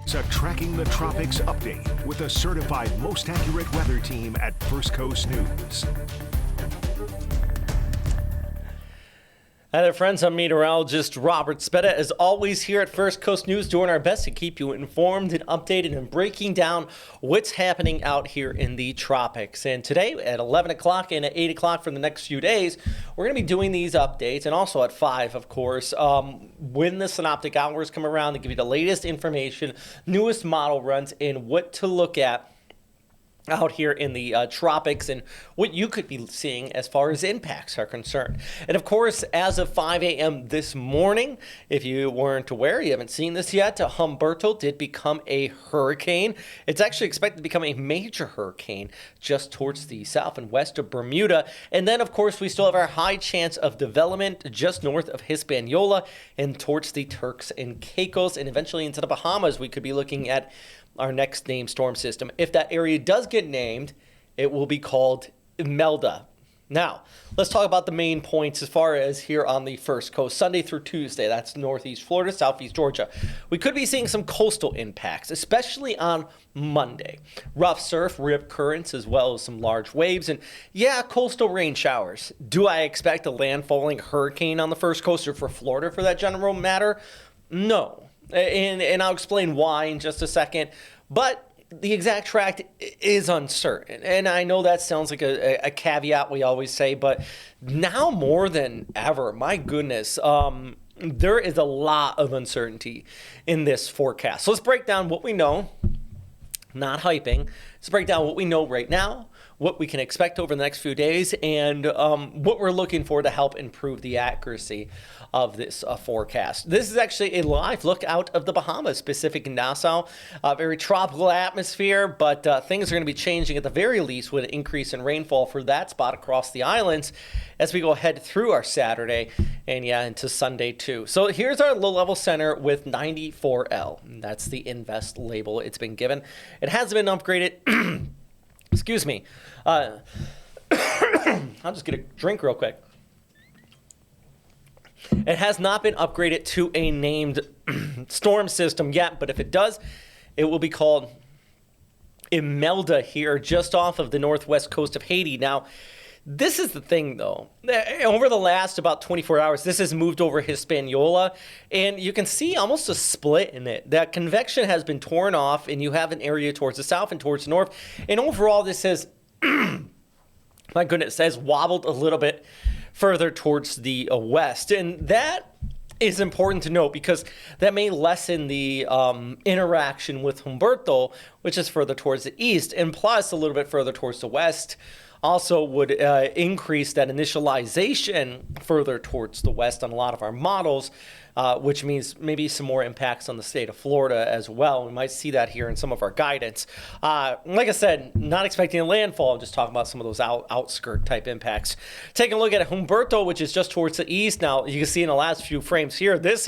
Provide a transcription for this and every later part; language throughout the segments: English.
It's a Tracking the Tropics update with the certified most accurate weather team at First Coast News. Hi there, friends. I'm meteorologist Robert Spetta. As always, here at First Coast News, doing our best to keep you informed and updated and breaking down what's happening out here in the tropics. And today at 11 o'clock and at 8 o'clock for the next few days, we're going to be doing these updates, and also at 5, of course, when the synoptic hours come around to give you the latest information, newest model runs, and what to look at out here in the tropics and what you could be seeing as far as impacts are concerned. And of course, as of 5 a.m. this morning, if you weren't aware, you haven't seen this yet, Humberto did become a hurricane. It's actually expected to become a major hurricane just towards the south and west of Bermuda. And then, of course, we still have our high chance of development just north of Hispaniola and towards the Turks and Caicos, and eventually into the Bahamas. We could be looking at our next named storm system. If that area does get named, it will be called Imelda. Now, let's talk about the main points as far as here on the First Coast. Sunday through Tuesday, that's northeast Florida, southeast Georgia. We could be seeing some coastal impacts, especially on Monday. Rough surf, rip currents, as well as some large waves, and yeah, coastal rain showers. Do I expect a landfalling hurricane on the First Coast, or for Florida for that general matter? No. And I'll explain why in just a second. But the exact track is uncertain. And I know that sounds like a caveat we always say, but now more than ever, my goodness, there is a lot of uncertainty in this forecast. So let's break down what we know, not hyping. Let's break down what we know right now, what we can expect over the next few days, and what we're looking for to help improve the accuracy of this forecast. This is actually a live look out of the Bahamas, Pacific and Nassau. Very tropical atmosphere, but things are going to be changing at the very least with an increase in rainfall for that spot across the islands as we go ahead through our Saturday and into Sunday too. So here's our low-level center with 94L. That's the Invest label it's been given. It has been upgraded. Excuse me. I'll just get a drink real quick. It has not been upgraded to a named storm system yet, but if it does, it will be called Imelda here just off of the northwest coast of Haiti. Now, this is the thing, though. Over the last about 24 hours, this has moved over Hispaniola, and you can see almost a split in it. That convection has been torn off, and you have an area towards the south and towards the north. And overall, this has, my goodness, has wobbled a little bit further towards the west. And that is important to note because that may lessen the interaction with Humberto, which is further towards the east, and plus a little bit further towards the west also would increase that initialization further towards the west on a lot of our models, which means maybe some more impacts on the state of Florida as well. We might see that here in some of our guidance. Like I said, not expecting a landfall. I'm just talking about some of those outskirt type impacts. Taking a look at Humberto, which is just towards the east. Now, you can see in the last few frames here, this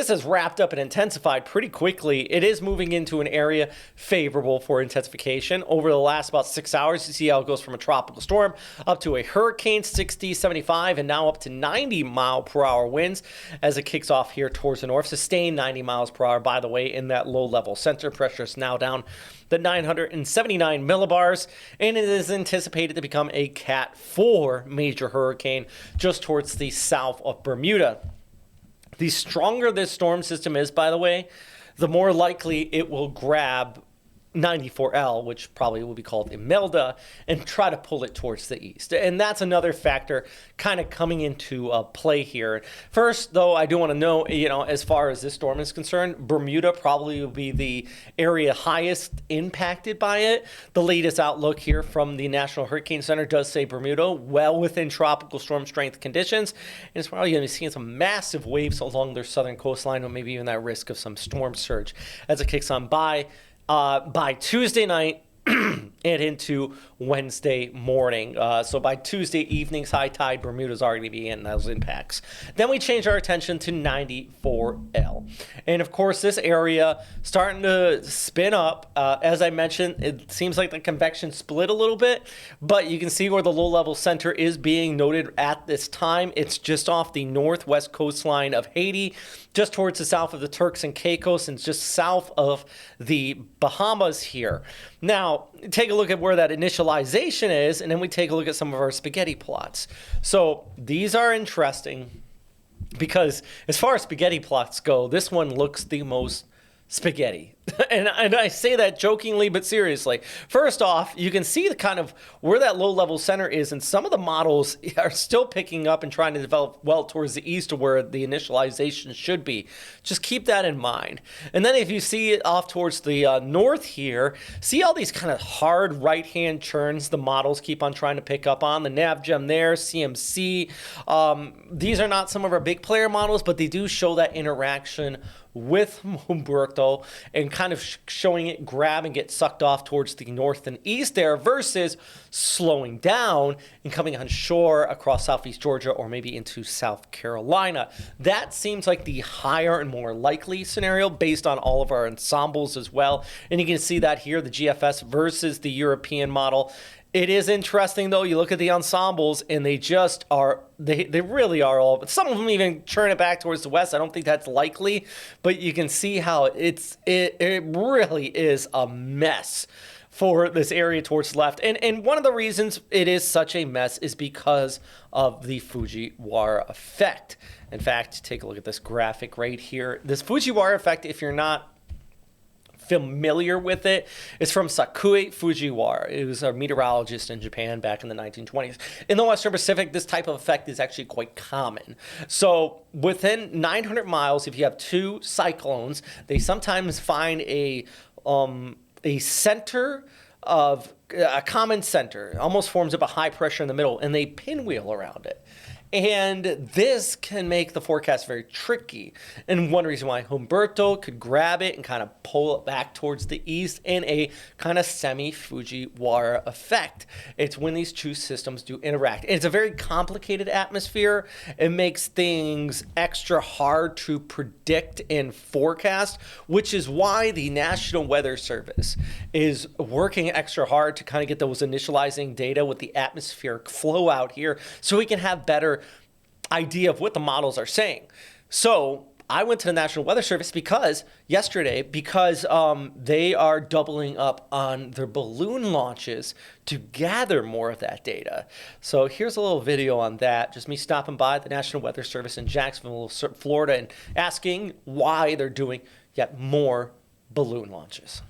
has wrapped up and intensified pretty quickly. It is moving into an area favorable for intensification. Over the last about 6 hours, you see how it goes from a tropical storm up to a hurricane, 60, 75, and now up to 90 mile per hour winds as it kicks off here towards the north. Sustained 90 miles per hour, by the way, in that low level. Center pressure is now down to 979 millibars, and it is anticipated to become a Cat 4 major hurricane just towards the south of Bermuda. The stronger this storm system is, by the way, the more likely it will grab 94L, which probably will be called Imelda, and try to pull it towards the east. And that's another factor kind of coming into play here. First, though, I do want to know, as far as this storm is concerned, Bermuda probably will be the area highest impacted by it. The latest outlook here from the National Hurricane Center does say Bermuda well within tropical storm strength conditions. And it's probably going to be seeing some massive waves along their southern coastline, or maybe even that risk of some storm surge as it kicks on by. By Tuesday night, and into Wednesday morning. So by Tuesday evening's high tide, Bermuda's already going to be in those impacts. Then we change our attention to 94L. And of course, this area starting to spin up. As I mentioned, it seems like the convection split a little bit, but you can see where the low-level center is being noted at this time. It's just off the northwest coastline of Haiti, just towards the south of the Turks and Caicos, and just south of the Bahamas here. Now, take a look at where that initialization is, and then we take a look at some of our spaghetti plots. So these are interesting because as far as spaghetti plots go, this one looks the most spaghetti. And I say that jokingly but seriously. First off, you can see the kind of where that low-level center is, and some of the models are still picking up and trying to develop well towards the east of where the initialization should be. Just keep that in mind. And then if you see it off towards the north here, see all these kind of hard right-hand turns the models keep on trying to pick up on. The NavGem there, CMC. These are not some of our big player models, but they do show that interaction with Humberto and kind of showing it grab and get sucked off towards the north and east there versus slowing down and coming on shore across southeast Georgia or maybe into South Carolina. That seems like the higher and more likely scenario based on all of our ensembles as well. And you can see that here, the GFS versus the European model. It is interesting, though. You look at the ensembles, and they just are, they really are all, some of them even turn it back towards the west. I don't think that's likely, but you can see how it really is a mess for this area towards the left. And one of the reasons it is such a mess is because of the Fujiwhara effect. In fact, take a look at this graphic right here. This Fujiwhara effect, if you're not familiar with it, it's from Sakue Fujiwhara. It was a meteorologist in Japan back in the 1920s. In the Western Pacific, this type of effect is actually quite common. So within 900 miles, if you have two cyclones, they sometimes find a center of a common center. It almost forms up a high pressure in the middle, and they pinwheel around it. And this can make the forecast very tricky. And one reason why Humberto could grab it and kind of pull it back towards the east in a kind of semi-Fujiwhara effect. It's when these two systems do interact. And it's a very complicated atmosphere. It makes things extra hard to predict and forecast, which is why the National Weather Service is working extra hard to kind of get those initializing data with the atmospheric flow out here so we can have better idea of what the models are saying. So I went to the National Weather Service yesterday because they are doubling up on their balloon launches to gather more of that data. So here's a little video on that. Just me stopping by the National Weather Service in Jacksonville, Florida, and asking why they're doing yet more balloon launches.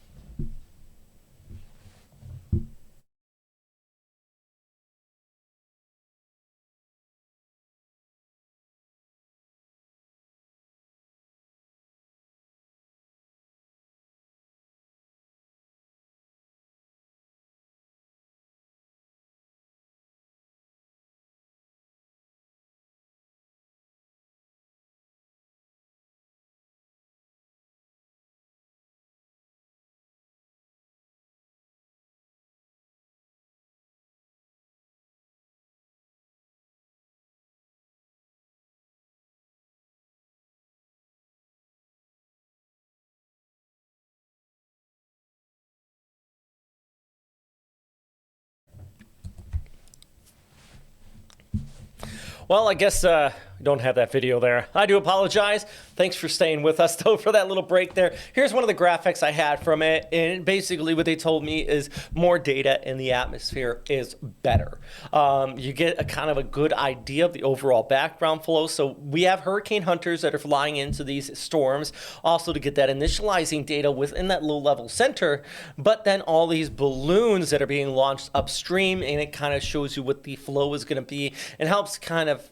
Well, I guess we don't have that video there. I do apologize. Thanks for staying with us, though, for that little break there. Here's one of the graphics I had from it, and basically what they told me is more data in the atmosphere is better. You get a kind of a good idea of the overall background flow. So we have hurricane hunters that are flying into these storms, also to get that initializing data within that low-level center, but then all these balloons that are being launched upstream, and it kind of shows you what the flow is going to be and helps kind of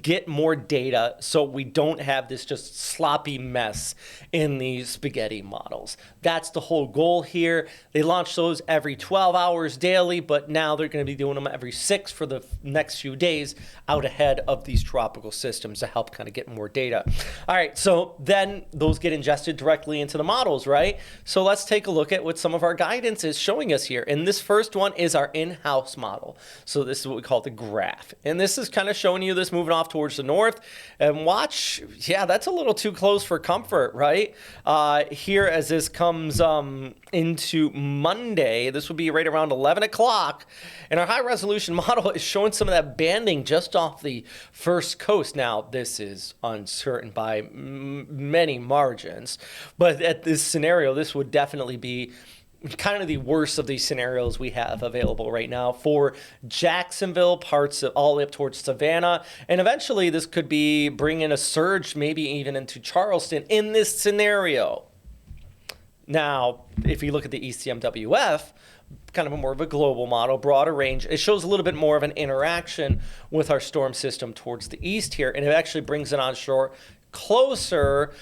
get more data so we don't have this just sloppy mess in these spaghetti models. That's the whole goal here. They launch those every 12 hours daily, but now they're going to be doing them every 6 for the next few days out ahead of these tropical systems to help kind of get more data. All right, so then those get ingested directly into the models, right? So let's take a look at what some of our guidance is showing us here. And this first one is our in-house model. So this is what we call the graph. And this is kind of showing you this moving off towards the north. And watch, yeah, that's a little too close for comfort, right? Here as this comes into Monday, this would be right around 11 o'clock. And our high resolution model is showing some of that banding just off the first coast. Now, this is uncertain by many margins, but at this scenario, this would definitely be kind of the worst of these scenarios we have available right now for Jacksonville, parts of all the way up towards Savannah. And eventually this could be bringing a surge, maybe even into Charleston in this scenario. Now, if you look at the ECMWF, kind of a more of a global model, broader range, it shows a little bit more of an interaction with our storm system towards the east here. And it actually brings it onshore closer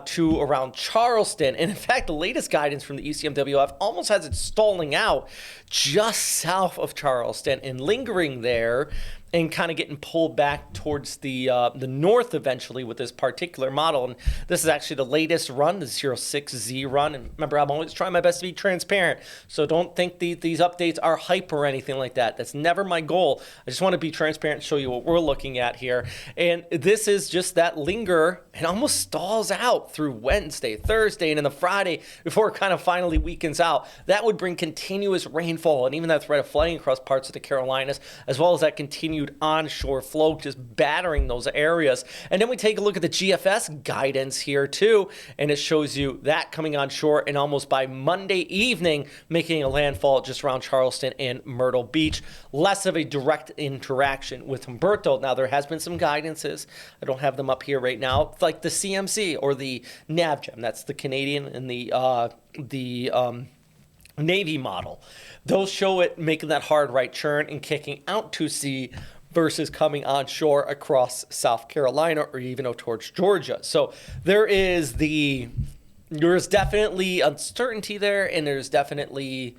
to around Charleston. And in fact, the latest guidance from the ECMWF almost has it stalling out just south of Charleston and lingering there and kind of getting pulled back towards the north eventually with this particular model. And this is actually the latest run, the 06Z run. And remember, I'm always trying my best to be transparent. So don't think these updates are hype or anything like that. That's never my goal. I just want to be transparent and show you what we're looking at here. And this is just that linger and almost stalls out through Wednesday, Thursday, and then the Friday before it kind of finally weakens out. That would bring continuous rainfall and even that threat of flooding across parts of the Carolinas, as well as that continued onshore flow just battering those areas. And then we take a look at the GFS guidance here too, and it shows you that coming onshore and almost by Monday evening making a landfall just around Charleston and Myrtle Beach. Less of a direct interaction with Humberto. Now there has been some guidances. I don't have them up here right now. It's like the CMC or the NavGem. That's the Canadian and the Navy model. Those show it making that hard right turn and kicking out to sea versus coming onshore across South Carolina or even out towards Georgia. So there's definitely uncertainty there, and there's definitely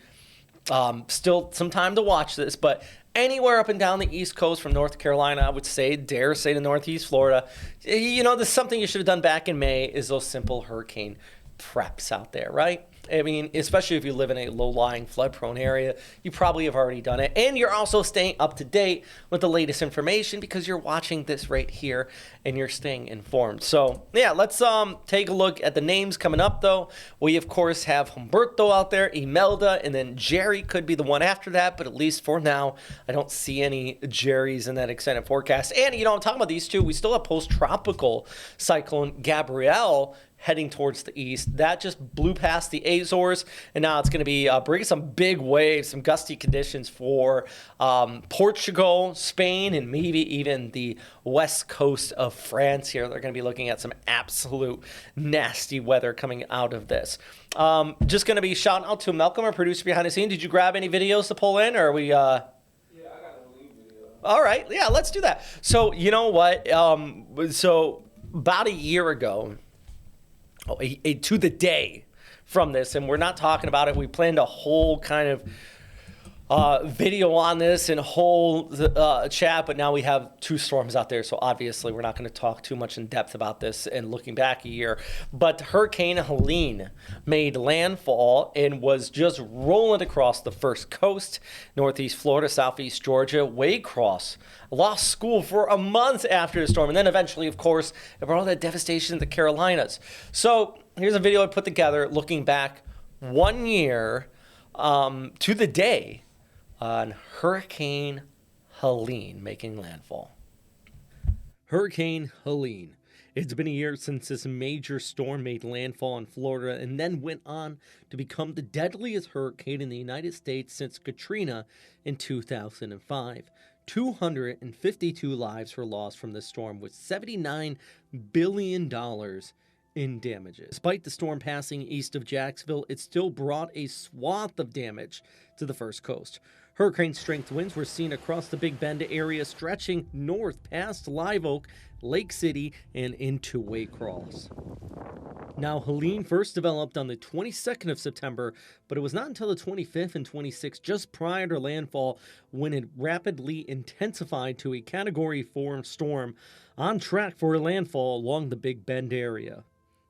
still some time to watch this, but anywhere up and down the East Coast from North Carolina, I would dare say to Northeast Florida, this is something you should have done back in May is those simple hurricane preps out there, right? I mean, especially if you live in a low-lying, flood-prone area, you probably have already done it. And you're also staying up to date with the latest information because you're watching this right here and you're staying informed. So, yeah, let's take a look at the names coming up, though. We, of course, have Humberto out there, Imelda, and then Jerry could be the one after that. But at least for now, I don't see any Jerrys in that extended forecast. And, I'm talking about these two. We still have post-tropical cyclone Gabrielle heading towards the east. That just blew past the Azores, and now it's going to be bringing some big waves, some gusty conditions for Portugal, Spain, and maybe even the west coast of France here. They're going to be looking at some absolute nasty weather coming out of this. Just going to be shouting out to Malcolm, our producer behind the scene. Did you grab any videos to pull in, or are we... Yeah, I got a Helene video. All right, yeah, let's do that. So, you know what? So about a year ago, to the day from this, and we're not talking about it. We planned a whole kind of video on this and whole chat, but now we have two storms out there, so obviously we're not going to talk too much in depth about this and looking back a year. But Hurricane Helene made landfall and was just rolling across the first coast, northeast Florida, southeast Georgia, Waycross. Lost school for a month after the storm, and then eventually, of course, it brought all that devastation to the Carolinas. So here's a video I put together looking back 1 year to the day on Hurricane Helene making landfall. Hurricane Helene. It's been a year since this major storm made landfall in Florida and then went on to become the deadliest hurricane in the United States since Katrina in 2005. 252 lives were lost from this storm, with $79 billion in damages. Despite the storm passing east of Jacksonville, it still brought a swath of damage to the first coast. Hurricane-strength winds were seen across the Big Bend area, stretching north past Live Oak, Lake City, and into Waycross. Now, Helene first developed on the 22nd of September, but it was not until the 25th and 26th, just prior to landfall, when it rapidly intensified to a Category 4 storm on track for a landfall along the Big Bend area.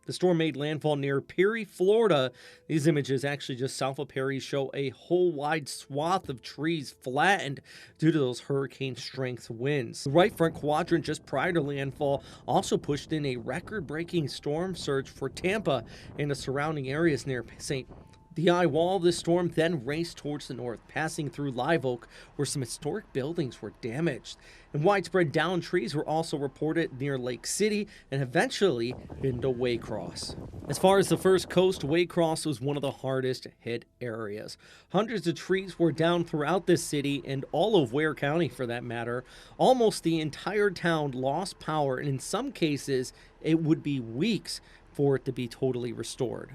The storm made landfall near Perry, Florida. These images, actually just south of Perry, show a whole wide swath of trees flattened due to those hurricane-strength winds. The right front quadrant just prior to landfall also pushed in a record-breaking storm surge for Tampa and the surrounding areas near St. The eye wall of this storm then raced towards the north, passing through Live Oak, where some historic buildings were damaged. And widespread downed trees were also reported near Lake City and eventually into Waycross. As far as the First Coast, Waycross was one of the hardest hit areas. Hundreds of trees were down throughout this city and all of Ware County for that matter. Almost the entire town lost power, and in some cases, it would be weeks for it to be totally restored.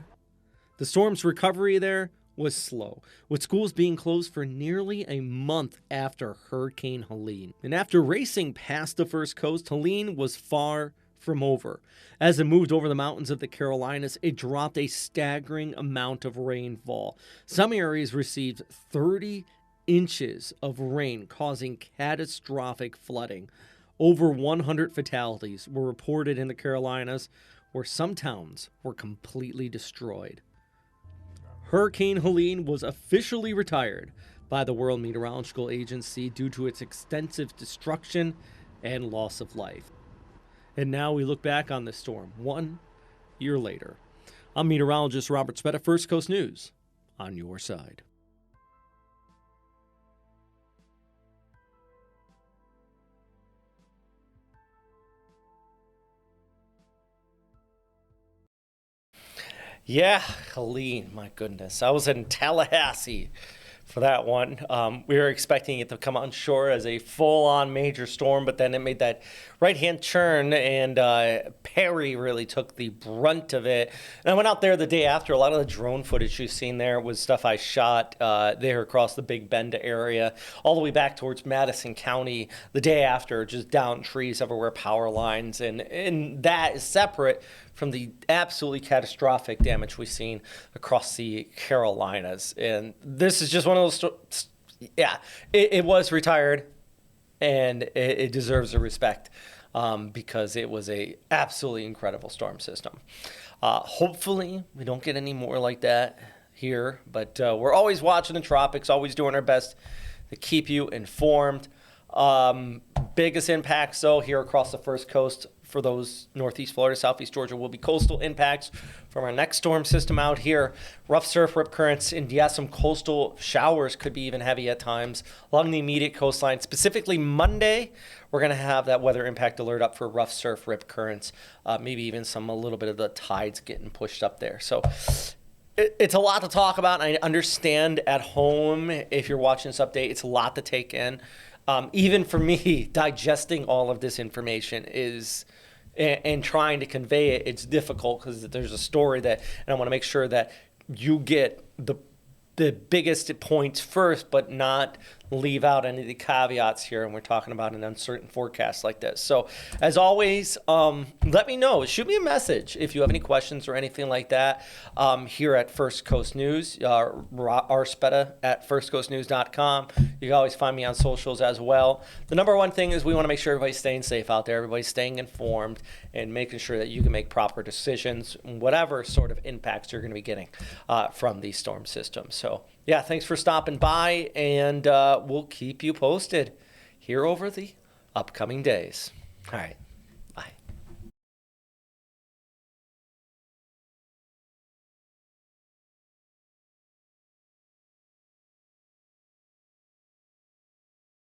The storm's recovery there was slow, with schools being closed for nearly a month after Hurricane Helene. And after racing past the First Coast, Helene was far from over. As it moved over the mountains of the Carolinas, it dropped a staggering amount of rainfall. Some areas received 30 inches of rain, causing catastrophic flooding. Over 100 fatalities were reported in the Carolinas, where some towns were completely destroyed. Hurricane Helene was officially retired by the World Meteorological Agency due to its extensive destruction and loss of life. And now we look back on this storm 1 year later. I'm meteorologist Robert Spetta, First Coast News, on your side. Yeah, Helene, my goodness. I was in Tallahassee for that one. We were expecting it to come on shore as a full-on major storm, but then it made that right-hand turn, and Perry really took the brunt of it. And I went out there the day after. A lot of the drone footage you've seen there was stuff I shot there across the Big Bend area, all the way back towards Madison County the day after, just down trees everywhere, power lines, and that is separate from the absolutely catastrophic damage we've seen across the Carolinas. And this is just one of those, it was retired, and it deserves the respect because it was a absolutely incredible storm system. Hopefully we don't get any more like that here, but we're always watching the tropics, always doing our best to keep you informed. Biggest impacts, though, here across the First Coast for those Northeast Florida, Southeast Georgia will be coastal impacts from our next storm system out here. Rough surf, rip currents, and some coastal showers could be even heavy at times along the immediate coastline. Specifically Monday, we're going to have that weather impact alert up for rough surf, rip currents, maybe even a little bit of the tides getting pushed up there. So it's a lot to talk about. And I understand at home, if you're watching this update, it's a lot to take in. Even for me, digesting all of this information and trying to convey it, it's difficult because there's a story and I want to make sure that you get the biggest points first, but not leave out any of the caveats here. And we're talking about an uncertain forecast like this. So as always, let me know. Shoot me a message if you have any questions or anything like that here at First Coast News, rspetta at firstcoastnews.com. You can always find me on socials as well. The number one thing is we want to make sure everybody's staying safe out there, everybody's staying informed, and making sure that you can make proper decisions, whatever sort of impacts you're going to be getting from these storm systems. So yeah, thanks for stopping by, and we'll keep you posted here over the upcoming days. All right.